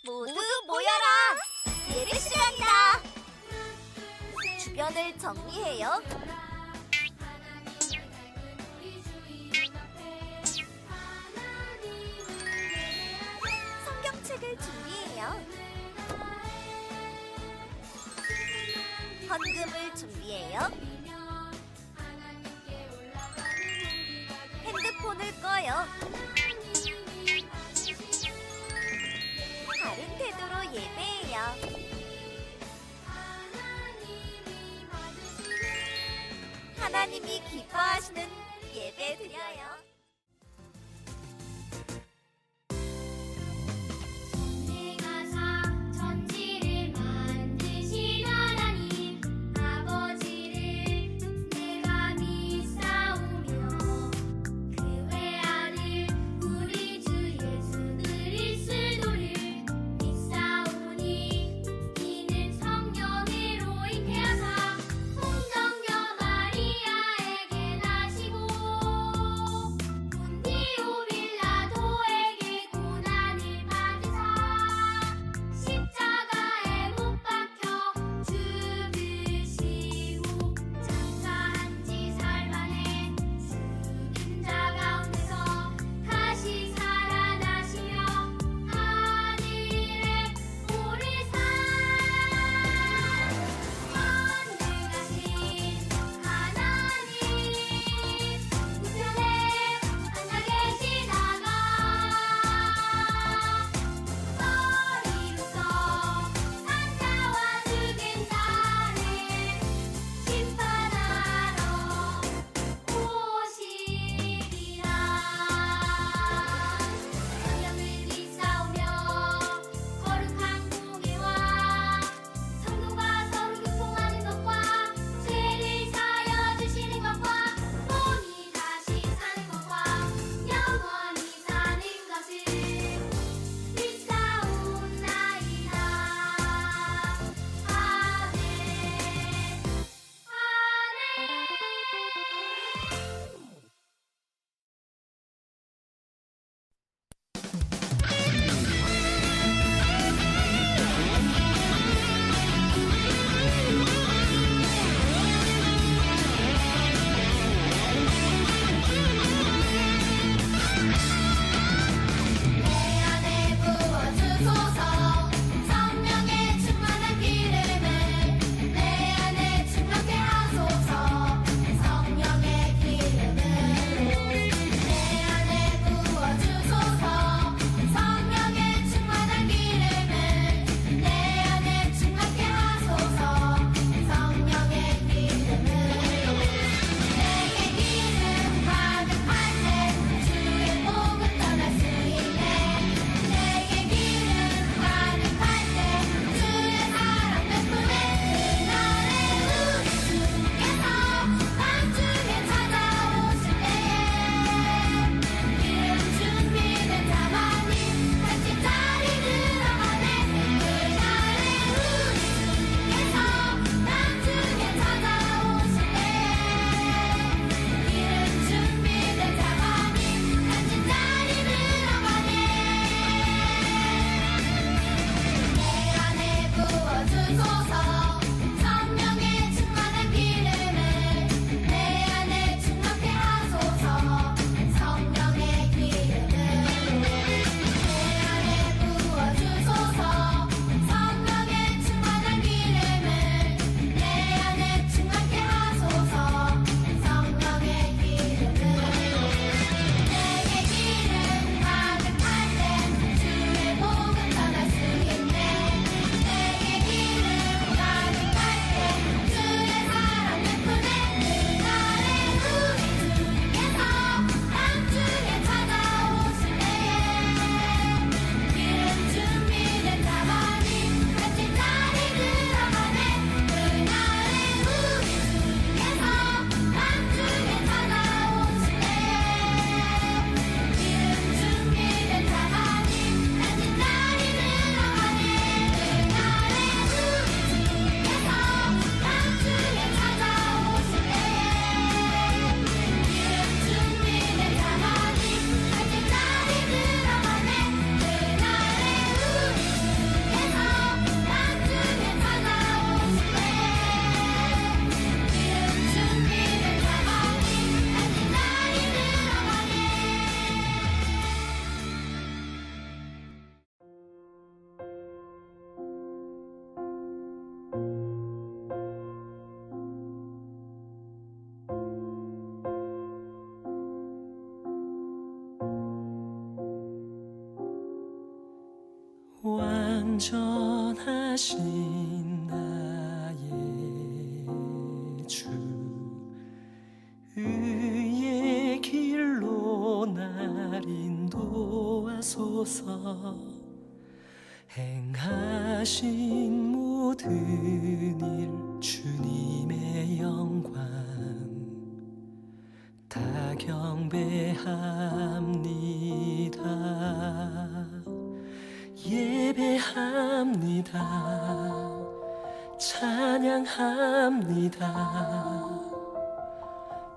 모두 모여라! 예배 시간이다! 주변을 정리해요. 성경책을 준비해요. 헌금을 준비해요. 핸드폰을 꺼요. 바른 태도로 예배해요. 하나님이 기뻐하시는 예배 드려요. 완전하신 나의 주 의의 길로 날 인도하소서. 행하신 모든 일 주님의 영광 다 경배합니다. 예배합니다. 찬양합니다.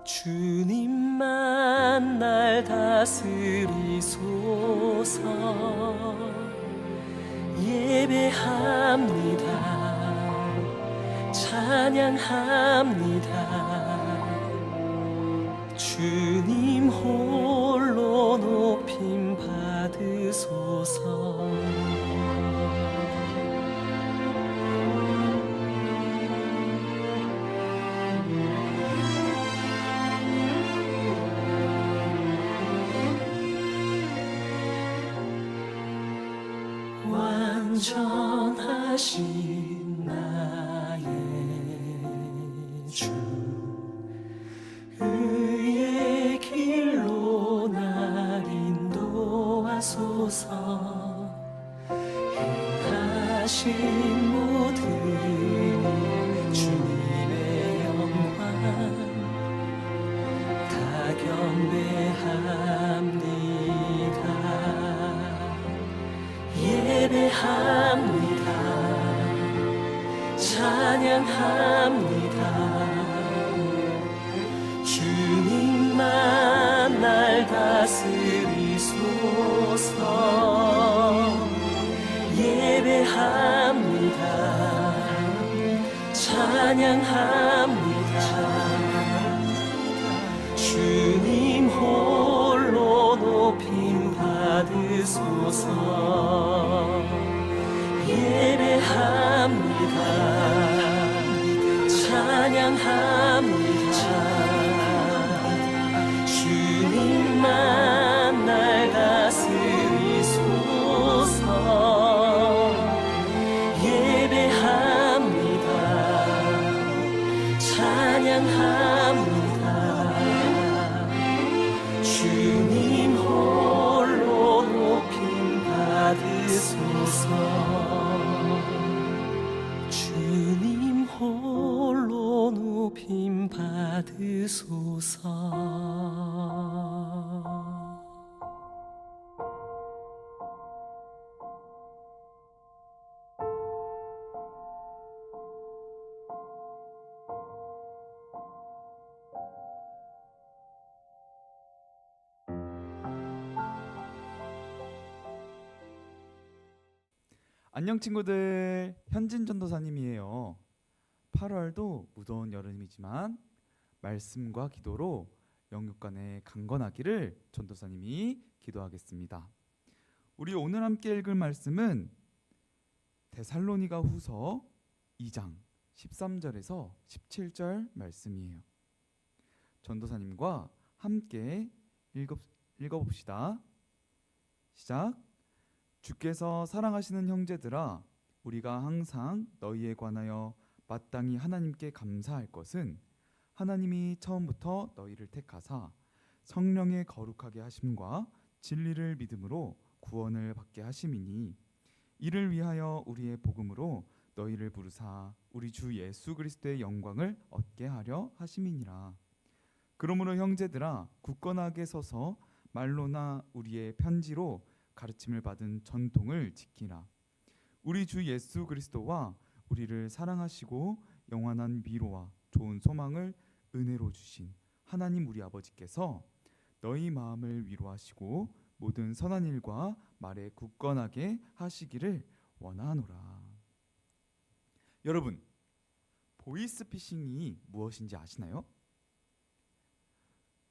주님만 날 다스리소서. 예배합니다. 찬양합니다. 주님 홀로 높임 받으소서. 완전하신 나의 주 의의 길로 날 인도하소서. 행하신 모든 주님의 영광 다 경배합니다. 예배합니다. 찬양합니다. 주님만 날 다스리소서. 예배합니다. 찬양합니다. 주님 홀로 높임 받으소서. 예배합니다. 찬양합니다. 주님만 날 다스리소서. 예배합니다. 찬양합니다. 주님 홀로 높임 받으소서. 주님 홀로 높임 받으소서. 안녕 친구들, 현진 전도사님이에요. 8월도 무더운 여름이지만 말씀과 기도로 영육간에 강건하기를 전도사님이 기도하겠습니다. 우리 오늘 함께 읽을 말씀은 데살로니가 후서 2장 13절에서 17절 말씀이에요. 전도사님과 함께 읽어봅시다. 시작. 주께서 사랑하시는 형제들아, 우리가 항상 너희에 관하여 마땅히 하나님께 감사할 것은 하나님이 처음부터 너희를 택하사 성령의 거룩하게 하심과 진리를 믿음으로 구원을 받게 하심이니, 이를 위하여 우리의 복음으로 너희를 부르사 우리 주 예수 그리스도의 영광을 얻게 하려 하심이니라. 그러므로 형제들아, 굳건하게 서서 말로나 우리의 편지로 가르침을 받은 전통을 지키라. 우리 주 예수 그리스도와 우리를 사랑하시고 영원한 미로와 좋은 소망을 은혜로 주신 하나님 우리 아버지께서 너희 마음을 위로하시고 모든 선한 일과 말에 굳건하게 하시기를 원하노라. 여러분, 보이스피싱이 무엇인지 아시나요?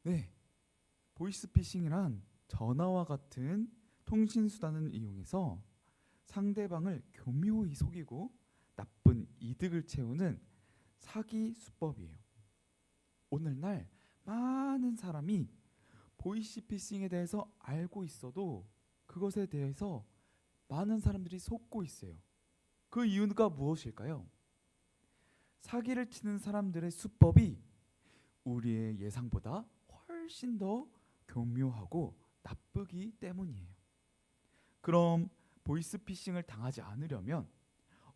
네, 보이스피싱이란 전화와 같은 통신수단을 이용해서 상대방을 교묘히 속이고 나쁜 이득을 채우는 사기 수법이에요. 오늘날 많은 사람이 보이스피싱에 대해서 알고 있어도 그것에 대해서 많은 사람들이 속고 있어요. 그 이유가 무엇일까요? 사기를 치는 사람들의 수법이 우리의 예상보다 훨씬 더 교묘하고 나쁘기 때문이에요. 그럼 보이스피싱을 당하지 않으려면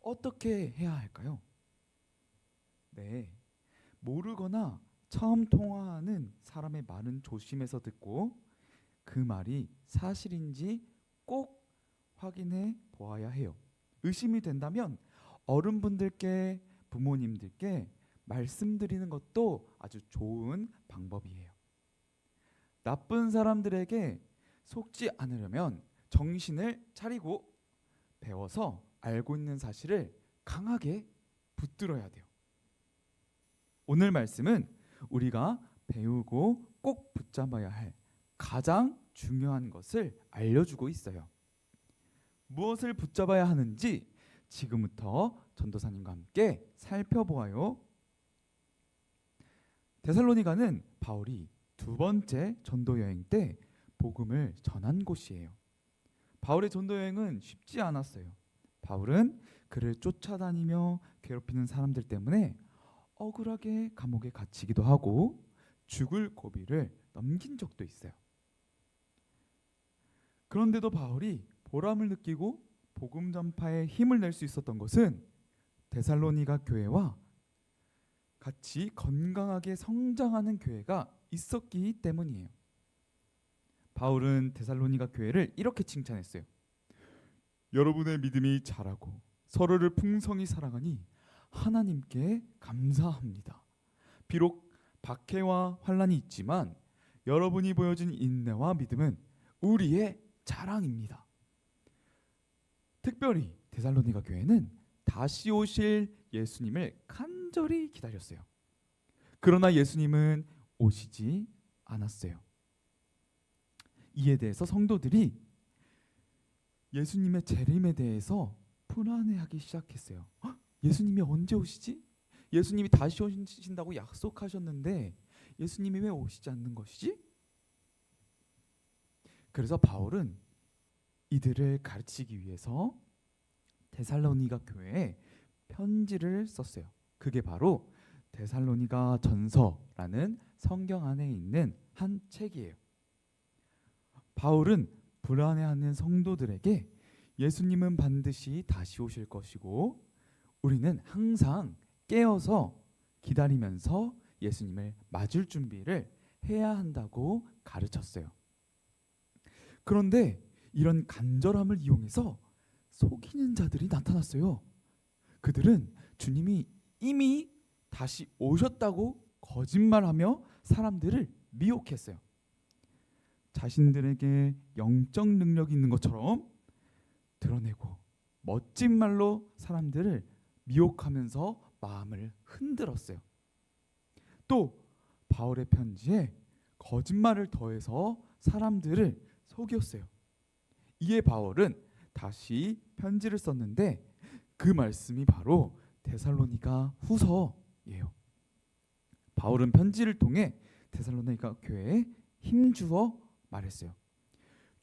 어떻게 해야 할까요? 네, 모르거나 처음 통화하는 사람의 말은 조심해서 듣고 그 말이 사실인지 꼭 확인해 보아야 해요. 의심이 된다면 어른분들께, 부모님들께 말씀드리는 것도 아주 좋은 방법이에요. 나쁜 사람들에게 속지 않으려면 정신을 차리고 배워서 알고 있는 사실을 강하게 붙들어야 돼요. 오늘 말씀은 우리가 배우고 꼭 붙잡아야 할 가장 중요한 것을 알려주고 있어요. 무엇을 붙잡아야 하는지 지금부터 전도사님과 함께 살펴보아요. 데살로니가는 바울이 두 번째 전도 여행 때 복음을 전한 곳이에요. 바울의 전도 여행은 쉽지 않았어요. 바울은 그를 쫓아다니며 괴롭히는 사람들 때문에 억울하게 감옥에 갇히기도 하고 죽을 고비를 넘긴 적도 있어요. 그런데도 바울이 보람을 느끼고 복음 전파에 힘을 낼 수 있었던 것은 데살로니가 교회와 같이 건강하게 성장하는 교회가 있었기 때문이에요. 바울은 데살로니가 교회를 이렇게 칭찬했어요. 여러분의 믿음이 자라고 서로를 풍성히 사랑하니 하나님께 감사합니다. 비록 박해와 환난이 있지만 여러분이 보여준 인내와 믿음은 우리의 자랑입니다. 특별히 데살로니가 교회는 다시 오실 예수님을 간절히 기다렸어요. 그러나 예수님은 오시지 않았어요. 이에 대해서 성도들이 예수님의 재림에 대해서 불안해하기 시작했어요. 예수님이 언제 오시지? 예수님이 다시 오신다고 약속하셨는데 예수님이 왜 오시지 않는 것이지? 그래서 바울은 이들을 가르치기 위해서 데살로니가 교회에 편지를 썼어요. 그게 바로 데살로니가 전서라는 성경 안에 있는 한 책이에요. 바울은 불안해하는 성도들에게 예수님은 반드시 다시 오실 것이고 우리는 항상 깨어서 기다리면서 예수님을 맞을 준비를 해야 한다고 가르쳤어요. 그런데 이런 간절함을 이용해서 속이는 자들이 나타났어요. 그들은 주님이 이미 다시 오셨다고 거짓말하며 사람들을 미혹했어요. 자신들에게 영적 능력이 있는 것처럼 드러내고 멋진 말로 사람들을 미혹하면서 마음을 흔들었어요. 또 바울의 편지에 거짓말을 더해서 사람들을 속였어요. 이에 바울은 다시 편지를 썼는데 그 말씀이 바로 데살로니가 후서예요. 바울은 편지를 통해 데살로니가 교회에 힘주어 말했어요.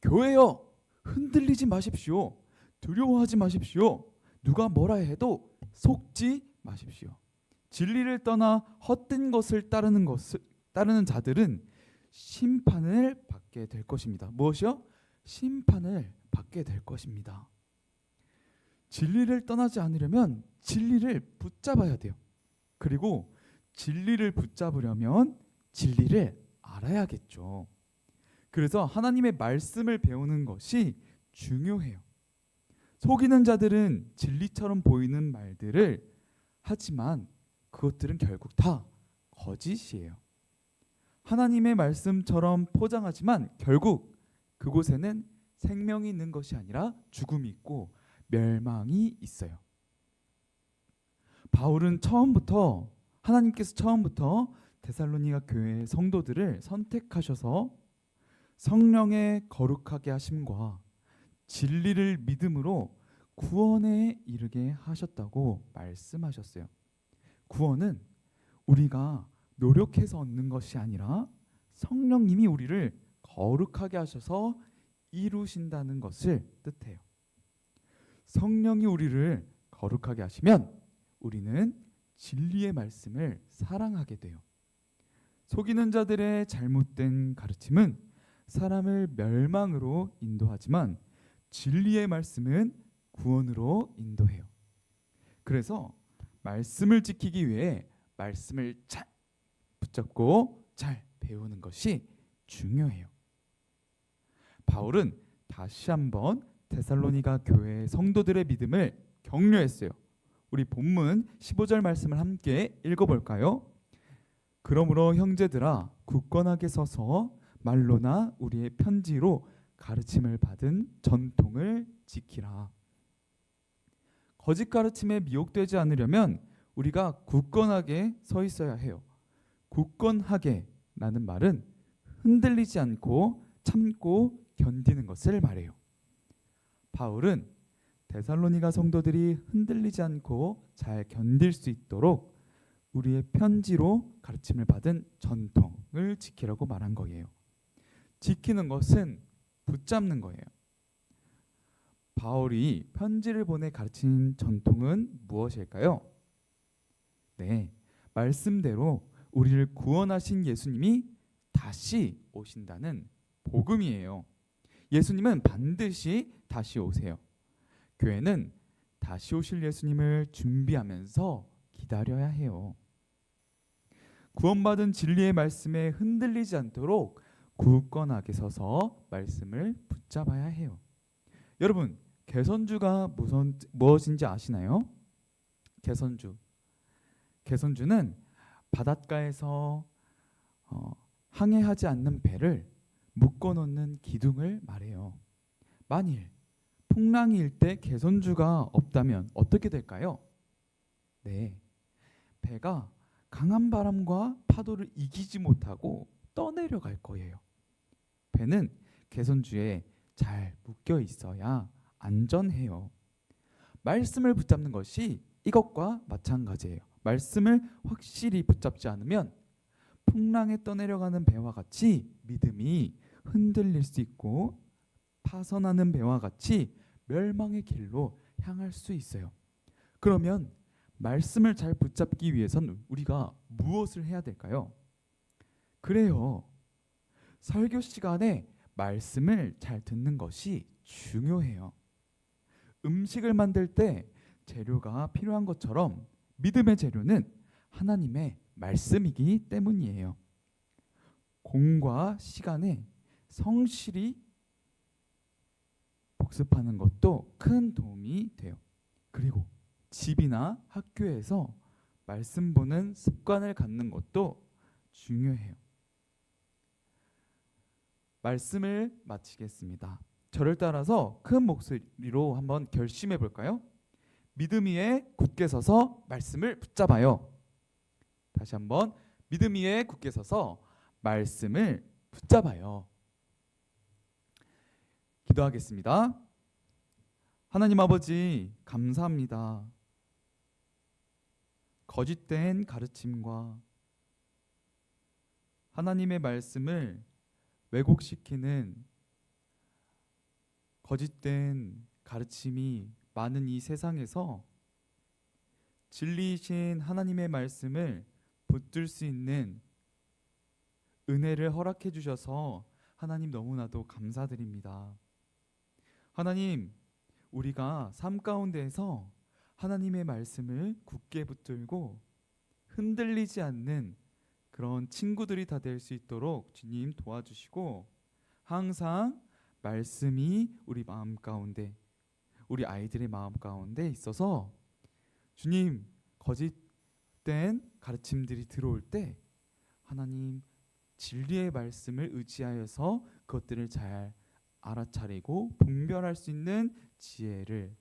교회여, 흔들리지 마십시오. 두려워하지 마십시오. 누가 뭐라 해도 속지 마십시오. 진리를 떠나 헛된 것을 따르는 자들은 심판을 받게 될 것입니다. 무엇이요? 심판을 받게 될 것입니다. 진리를 떠나지 않으려면 진리를 붙잡아야 돼요. 그리고 진리를 붙잡으려면 진리를 알아야겠죠. 그래서 하나님의 말씀을 배우는 것이 중요해요. 속이는 자들은 진리처럼 보이는 말들을 하지만 그것들은 결국 다 거짓이에요. 하나님의 말씀처럼 포장하지만 결국 그곳에는 생명이 있는 것이 아니라 죽음이 있고 멸망이 있어요. 바울은 하나님께서 처음부터 데살로니가 교회의 성도들을 선택하셔서 성령의 거룩하게 하심과 진리를 믿음으로 구원에 이르게 하셨다고 말씀하셨어요. 구원은 우리가 노력해서 얻는 것이 아니라 성령님이 우리를 거룩하게 하셔서 이루신다는 것을 뜻해요. 성령이 우리를 거룩하게 하시면 우리는 진리의 말씀을 사랑하게 돼요. 속이는 자들의 잘못된 가르침은 사람을 멸망으로 인도하지만 진리의 말씀은 구원으로 인도해요. 그래서 말씀을 지키기 위해 말씀을 잘 붙잡고 잘 배우는 것이 중요해요. 바울은 다시 한번 데살로니가 교회 성도들의 믿음을 격려했어요. 우리 본문 15절 말씀을 함께 읽어볼까요? 그러므로 형제들아 굳건하게 서서 말로나 우리의 편지로 가르침을 받은 전통을 지키라. 거짓 가르침에 미혹되지 않으려면 우리가 굳건하게 서 있어야 해요. 굳건하게 라는 말은 흔들리지 않고 참고 견디는 것을 말해요. 바울은 데살로니가 성도들이 흔들리지 않고 잘 견딜 수 있도록 우리의 편지로 가르침을 받은 전통을 지키라고 말한 거예요. 지키는 것은 붙잡는 거예요. 바울이 편지를 보내 가르친 전통은 무엇일까요? 네, 말씀대로 우리를 구원하신 예수님이 다시 오신다는 복음이에요. 예수님은 반드시 다시 오세요. 교회는 다시 오실 예수님을 준비하면서 기다려야 해요. 구원받은 진리의 말씀에 흔들리지 않도록 굳건하게 서서 말씀을 붙잡아야 해요. 여러분, 개선주가 무엇인지 아시나요? 개선주는 바닷가에서 항해하지 않는 배를 묶어놓는 기둥을 말해요. 만일 풍랑이 일 때 개선주가 없다면 어떻게 될까요? 네, 배가 강한 바람과 파도를 이기지 못하고 떠내려갈 거예요. 배는 개선주에 잘 묶여 있어야 안전해요. 말씀을 붙잡는 것이 이것과 마찬가지예요. 말씀을 확실히 붙잡지 않으면 풍랑에 떠내려가는 배와 같이 믿음이 흔들릴 수 있고 파선하는 배와 같이 멸망의 길로 향할 수 있어요. 그러면 말씀을 잘 붙잡기 위해서는 우리가 무엇을 해야 될까요? 그래요. 설교 시간에 말씀을 잘 듣는 것이 중요해요. 음식을 만들 때 재료가 필요한 것처럼 믿음의 재료는 하나님의 말씀이기 때문이에요. 공과 시간에 성실히 복습하는 것도 큰 도움이 돼요. 그리고 집이나 학교에서 말씀 보는 습관을 갖는 것도 중요해요. 말씀을 마치겠습니다. 저를 따라서 큰 목소리로 한번 결심해 볼까요? 믿음 위에 굳게 서서 말씀을 붙잡아요. 다시 한번 믿음 위에 굳게 서서 말씀을 붙잡아요. 기도하겠습니다. 하나님 아버지, 감사합니다. 거짓된 가르침과 하나님의 말씀을 왜곡시키는 거짓된 가르침이 많은 이 세상에서 진리이신 하나님의 말씀을 붙들 수 있는 은혜를 허락해 주셔서 하나님 너무나도 감사드립니다. 하나님, 우리가 삶 가운데에서 하나님의 말씀을 굳게 붙들고 흔들리지 않는 그런 친구들이 다 될 수 있도록 주님 도와주시고, 항상 말씀이 우리 마음 가운데, 우리 아이들의 마음 가운데 있어서 주님, 거짓된 가르침들이 들어올 때 하나님 진리의 말씀을 의지하여서 그것들을 잘 알아차리고 분별할 수 있는 지혜를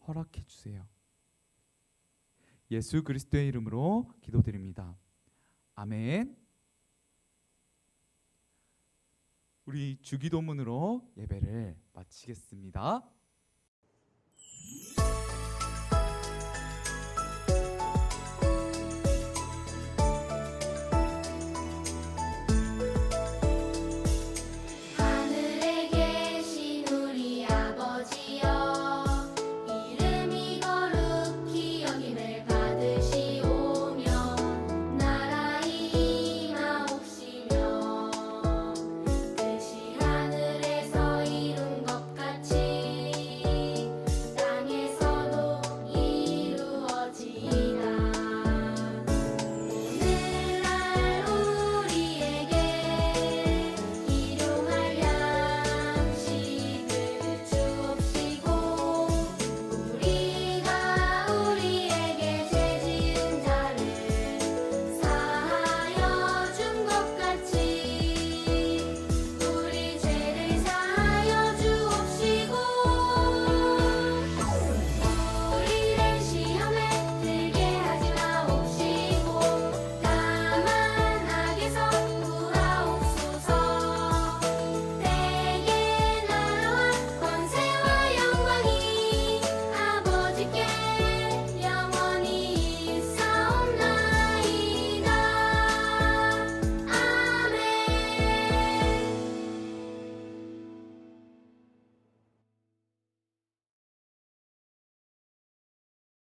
허락해 주세요. 예수 그리스도의 이름으로 기도드립니다. 아멘. 우리 주기도문으로 예배를 마치겠습니다.